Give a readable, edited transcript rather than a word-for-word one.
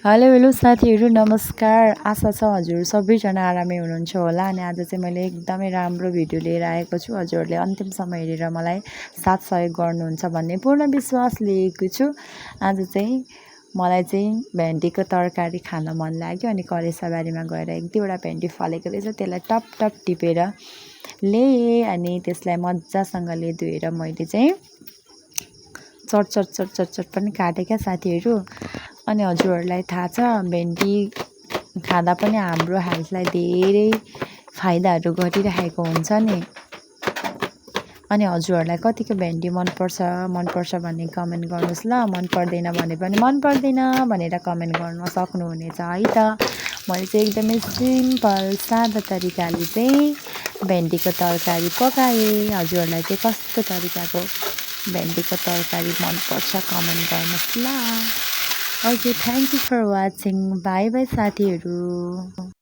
Hello hello साथीहरू नमस्कार। आशा छ हजुर सबैजना आरामै हुनुहुन्छ होला। अनि आज चाहिँ मैले एकदमै राम्रो भिडियो लिएर आएको छु। हजुरहरूले अन्तिमसम्म हेरेर मलाई साथ सहयोग गर्नुहुन्छ भन्ने पूर्ण विश्वास लिएको छु। आज चाहिँ मलाई चाहिँ भेन्डीको तरकारी खान मन लाग्यो। अनि करेसाबारीमा गएर एक दुईवटा भेन्डी फलेको रहेछ, त्यसलाई टप टप टिपेर ल्याएँ। अनि त्यसलाई मजासँगले धोएर मैले चाहिँ चट चट चट चट चट पनि काटेँ क्या साथीहरू। अनि हजुरहरूलाई थाहा छ भेन्डी खाँदा पनि हाम्रो हेल्थलाई धेरै फाइदाहरू गरिरहेको हुन्छ नि। अनि हजुरहरूलाई कतिको भेन्डी मनपर्छ भन्ने कमेन्ट गर्नुहोस् ल। मन पर्दैन भने पनि मन पर्दैन भनेर कमेन्ट गर्न सक्नुहुनेछ है त। मैले चाहिँ एकदमै सिम्पल सादा तरिकाले चाहिँ भेन्डीको तरकारी पकाएँ। हजुरहरूलाई चाहिँ कस्तो तरिकाको भेन्डीको तरकारी मनपर्छ कमेन्ट गर्नुहोस् ल। Okay, thank you for watching. Bye bye साथीहरू।